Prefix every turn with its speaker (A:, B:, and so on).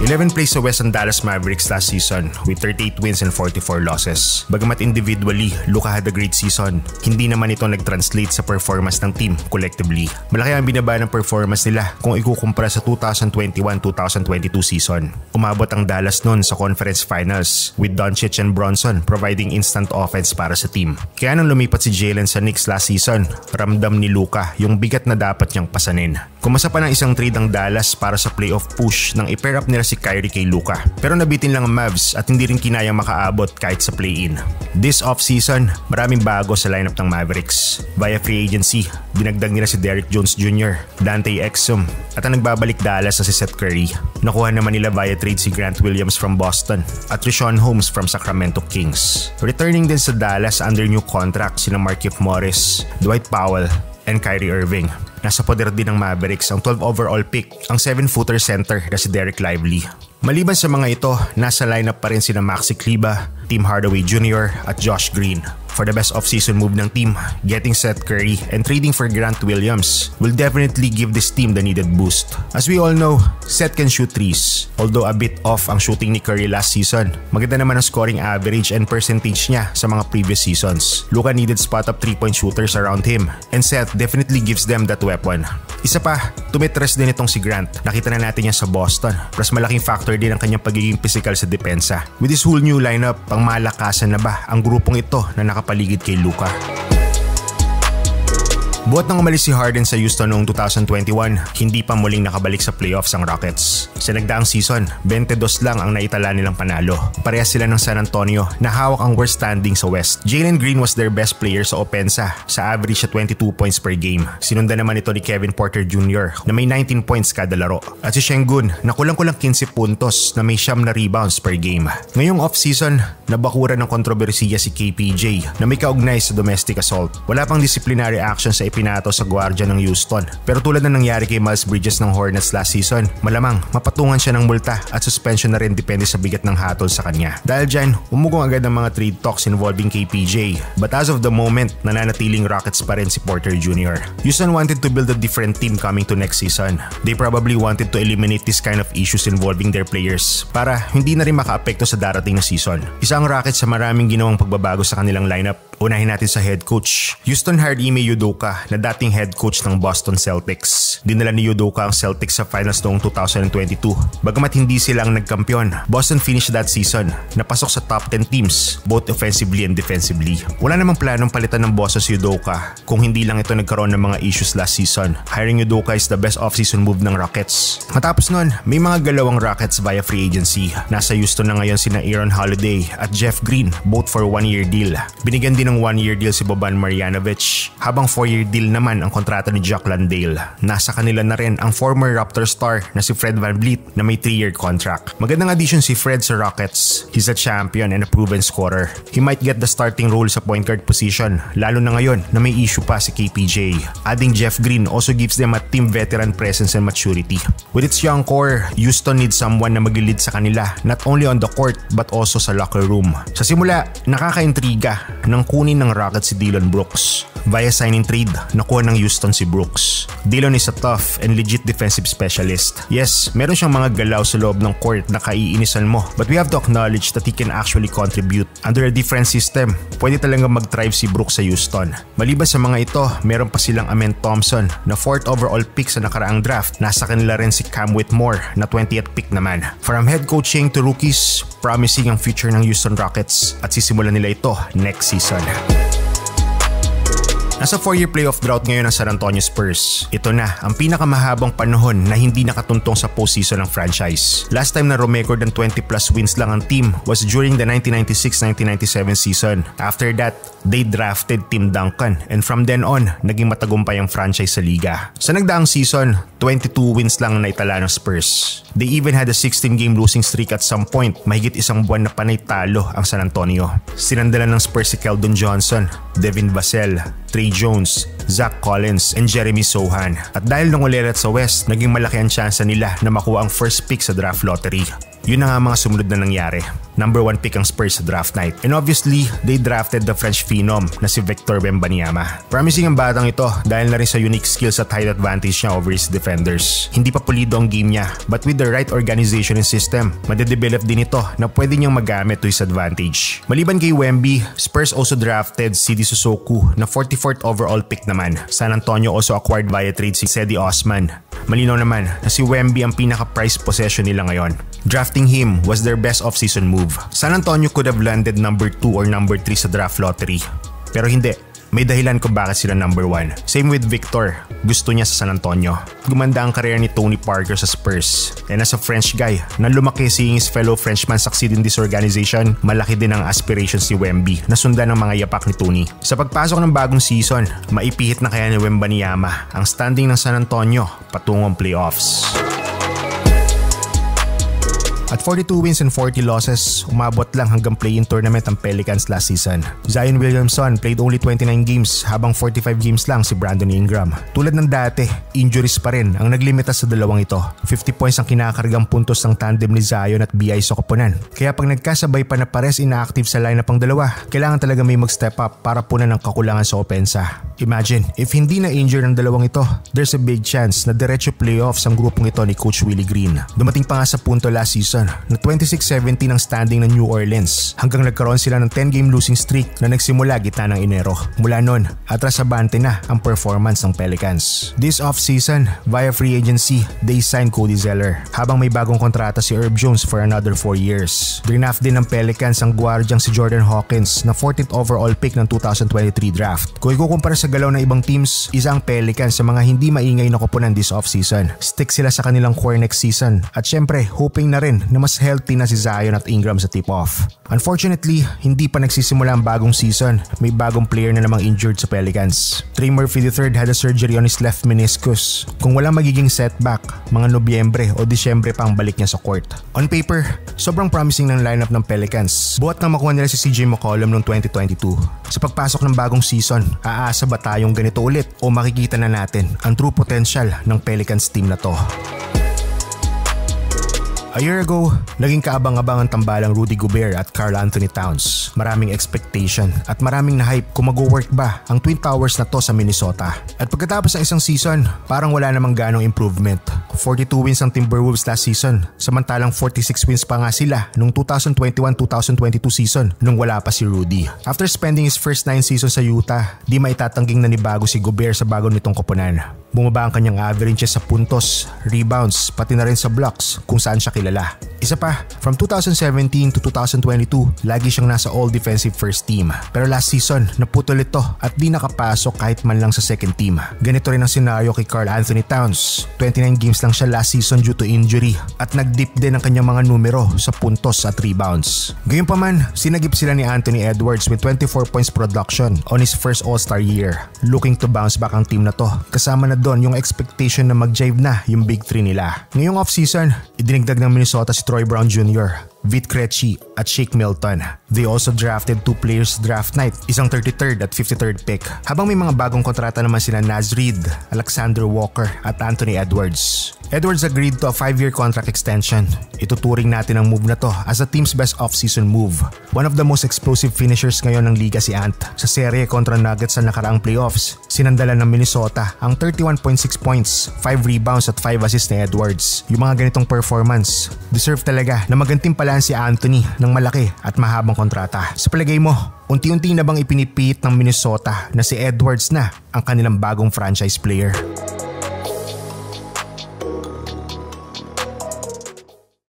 A: 11th place sa West ang Dallas Mavericks last season with 38 wins and 44 losses. Bagamat individually, Luka had a great season, hindi naman ito nag-translate sa performance ng team collectively. Malaki ang binaba ng performance nila kung ikukumpara sa 2021-2022 season. Umabot ang Dallas noon sa conference finals with Doncic and Bronson providing instant offense para sa team. Kaya nung lumipat si Jalen sa Knicks last season, ramdam ni Luka yung bigat na dapat niyang pasanin. Kumasa pa ng isang trade ang Dallas para sa playoff push nang i-pair up nila si Kyrie kay Luka. Pero nabitin lang ang Mavs at hindi rin kinayang makaabot kahit sa play-in. This off-season, maraming bago sa lineup ng Mavericks. Via free agency, dinagdag nila si Derrick Jones Jr., Dante Exum, at ang nagbabalik Dallas na si Seth Curry. Nakuha naman nila via trade si Grant Williams from Boston at Richaun Holmes from Sacramento Kings. Returning din sa Dallas under new contract sina Markieff Morris, Dwight Powell, and Kyrie Irving. Nasa poder din ng Mavericks ang 12 overall pick, ang 7-footer center na si Dereck Lively. Maliban sa mga ito, nasa lineup pa rin sina Maxi Kleber, Tim Hardaway Jr. at Josh Green. For the best off-season move ng team, getting Seth Curry and trading for Grant Williams will definitely give this team the needed boost. As we all know, Seth can shoot threes. Although a bit off ang shooting ni Curry last season, maganda naman ang scoring average and percentage niya sa mga previous seasons. Luka needed spot-up 3-point shooters around him, and Seth definitely gives them that weapon. Isa pa, tumitres din itong si Grant. Nakita na natin yan sa Boston. Plus malaking factor din ang kanyang pagiging physical sa depensa. With this whole new lineup, pang malakasan na ba ang grupong ito na nakapaligid kay Luka? Buhat nang umalis si Harden sa Houston noong 2021, hindi pa muling nakabalik sa playoffs ang Rockets. Sa nagdaang season, 22 lang ang naitala nilang panalo. Parehas sila ng San Antonio na hawak ang worst standing sa West. Jalen Green was their best player sa opensa sa average sa 22 points per game. Sinundan naman ito ni Kevin Porter Jr. na may 19 points kada laro. At si Sengun na kulang-kulang 15 puntos na may 9 na rebounds per game. Ngayong off-season, nabakuran ng kontrobersiya si KPJ na may kaugnay sa domestic assault. Wala pang disciplinary action sa pinato sa gwardiya ng Houston. Pero tulad na nangyari kay Miles Bridges ng Hornets last season, malamang mapatungan siya ng multa at suspension na rin depende sa bigat ng hatol sa kanya. Dahil dyan, umugong agad ang mga trade talks involving KPJ. But as of the moment, nananatiling Rockets pa rin si Porter Jr. Houston wanted to build a different team coming to next season. They probably wanted to eliminate this kind of issues involving their players para hindi na rin makaapekto sa darating na season. Isa ang Rockets sa maraming ginawang pagbabago sa kanilang lineup. Unahin natin sa head coach. Houston hired Ime Udoka na dating head coach ng Boston Celtics. Dinala ni Udoka ang Celtics sa finals noong 2022. Bagamat hindi sila ang nagkampiyon, Boston finished that season na pasok sa top 10 teams both offensively and defensively. Wala namang planong palitan ng Boston si Udoka kung hindi lang ito nagkaroon ng mga issues last season. Hiring Udoka is the best offseason move ng Rockets. Matapos nun, may mga galawang Rockets via free agency. Nasa Houston na ngayon sina Aaron Holiday at Jeff Green, both for 1-year deal. Binigyan din ng 1-year deal si Boban Marjanovic, habang 4-year deal naman ang kontrata ni Jack Landale. Nasa kanila na rin ang former Raptor star na si Fred VanVleet na may 3-year contract. Magandang addition si Fred sa Rockets. He's a champion and a proven scorer. He might get the starting role sa point guard position, lalo na ngayon na may issue pa si KPJ. Adding Jeff Green also gives them a team veteran presence and maturity. With its young core, Houston needs someone na mag-lead sa kanila, not only on the court but also sa locker room. Sa simula, nakakaintriga nang kunin ng Rockets si Dillon Brooks. Via signing trade, nakuha ng Houston si Brooks. Dillon is a tough and legit defensive specialist. Yes, meron siyang mga galaw sa loob ng court na kaiinisan mo, but we have to acknowledge that he can actually contribute. Under a different system, pwede talaga mag-thrive si Brooks sa Houston. Maliban sa mga ito, meron pa silang Amen Thompson na 4th overall pick sa nakaraang draft. Nasa kanila rin si Cam Whitmore na 20th pick naman. From head coaching to rookies, promising ang future ng Houston Rockets at sisimulan nila ito next season. Nasa 4-year playoff drought ngayon ang San Antonio Spurs. Ito na ang pinakamahabang panahon na hindi nakatuntong sa postseason ng franchise. Last time na rumecord ng 20 plus wins lang ang team was during the 1996-1997 season. After that, they drafted Tim Duncan and from then on, naging matagumpay ang franchise sa liga. Sa nagdaang season, 22 wins lang ang naitala ng Spurs. They even had a 16-game losing streak at some point. Mahigit isang buwan na panay talo ang San Antonio. Sinandalan ng Spurs si Keldon Johnson, Devin Vassell, Trey Jones, Zach Collins, and Jeremy Sohan. At dahil nangulirat sa West, naging malaki ang tsansa nila na makuha ang first pick sa draft lottery. Yun na nga mga sumunod na nangyari. Number 1 pick ang Spurs sa draft night. And obviously, they drafted the French phenom na si Victor Wembanyama. Promising ang batang ito dahil na rin sa unique skills at height advantage niya over his defenders. Hindi pa pulido ang game niya, but with the right organization and system, madedevelop din ito na pwede niyang magamit to his advantage. Maliban kay Wemby, Spurs also drafted CD Susoku na 44th overall pick naman. San Antonio also acquired via trade si Cedi Osman. Malinaw naman na si Wemby ang pinaka-prize possession nila ngayon. Drafting him was their best off-season move. San Antonio could have landed number 2 or number 3 sa draft lottery. Pero hindi. May dahilan kung bakit sila number 1. Same with Victor. Gusto niya sa San Antonio. Gumanda ang career ni Tony Parker sa Spurs. And as a French guy na lumaki seeing his fellow Frenchman succeed in this organization, malaki din ang aspirations ni Wemby na sundan ng mga yapak ni Tony. Sa pagpasok ng bagong season, maipihit na kaya ni Wembanyama ang standing ng San Antonio patungong playoffs. At 42 wins and 40 losses, umabot lang hanggang play-in tournament ang Pelicans last season. Zion Williamson played only 29 games habang 45 games lang si Brandon Ingram. Tulad ng dati, injuries pa rin ang naglimita sa dalawang ito. 50 points ang kinakargang puntos ng tandem ni Zion at B.I. Sokoponan. Kaya pag nagkasabay pa na pares inactive sa lineup ang dalawa, kailangan talaga may mag-step up para punan ang kakulangan sa opensa. Imagine, if hindi na injure ng dalawang ito, there's a big chance na diretso playoffs ang grupong ito ni Coach Willie Green. Dumating pa nga sa punto last season na 26-17 ang standing ng New Orleans hanggang nagkaroon sila ng 10-game losing streak na nagsimula gitna ng Enero. Mula nun, atrasabante na ang performance ng Pelicans. This off-season, via free agency, they signed Cody Zeller habang may bagong kontrata si Herb Jones for another 4 years. Draft din ng Pelicans ang guardiang si Jordan Hawkins na 14th overall pick ng 2023 draft. Kung ikukumpara sa galaw ng ibang teams, isa ang Pelicans sa mga hindi maingay na koponan this off-season. Stick sila sa kanilang core next season at syempre, hoping na rin na mas healthy na si Zion at Ingram sa tip-off. Unfortunately, hindi pa nagsisimula ang bagong season. May bagong player na namang injured sa Pelicans. Trey Murphy III had a surgery on his left meniscus. Kung walang magiging setback, mga Nobyembre o Disyembre pa ang balik niya sa court. On paper, sobrang promising ng lineup ng Pelicans. Buhat nang makuha nila si CJ McCollum noong 2022. Sa pagpasok ng bagong season, aasa ba tayong ganito ulit o makikita na natin ang true potential ng Pelicans team na to? A year ago, naging kaabang-abang ang tambalang Rudy Gobert at Karl Anthony Towns. Maraming expectation at maraming na-hype kung mag-work ba ang Twin Towers na to sa Minnesota. At pagkatapos ng isang season, parang wala namang ganong improvement. 42 wins ang Timberwolves last season, samantalang 46 wins pa nga sila nung 2021-2022 season nung wala pa si Rudy. After spending his first 9 seasons sa Utah, di maitatangging nanibago si Gobert sa bago nitong koponan. Bumaba ang kanyang averages sa puntos, rebounds, pati na rin sa blocks kung saan siya kilala. Isa pa, from 2017 to 2022, lagi siyang nasa all-defensive first team. Pero last season, naputol ito at di nakapasok kahit man lang sa second team. Ganito rin ang senaryo kay Karl Anthony Towns. 29 games lang siya last season due to injury at nag-dip din ang kanyang mga numero sa puntos at rebounds. Gayunpaman, sinagip sila ni Anthony Edwards with 24 points production on his first All-Star year. Looking to bounce back ang team na to. Kasama na doon yung expectation na mag-jive na yung Big 3 nila. Ngayong off-season, idinigdag ng Minnesota si Troy Brown Jr., Vit Krejci at Shake Milton. They also drafted 2 players draft night, isang 33rd at 53rd pick. Habang may mga bagong kontrata naman sina Naz Reid, Alexander Walker at Anthony Edwards. Edwards agreed to a 5-year contract extension. Ituturing natin ang move na to as a team's best off-season move. One of the most explosive finishers ngayon ng liga si Ant. Sa serye kontra Nuggets sa nakaraang playoffs, sinandalan ng Minnesota ang 31.6 points, 5 rebounds at 5 assists ni Edwards. Yung mga ganitong performance, deserve talaga na magantimpalaan si Anthony ng malaki at mahabang kontrata. Sa palagay mo, unti-unti na bang ipinipihit ng Minnesota na si Edwards na ang kanilang bagong franchise player?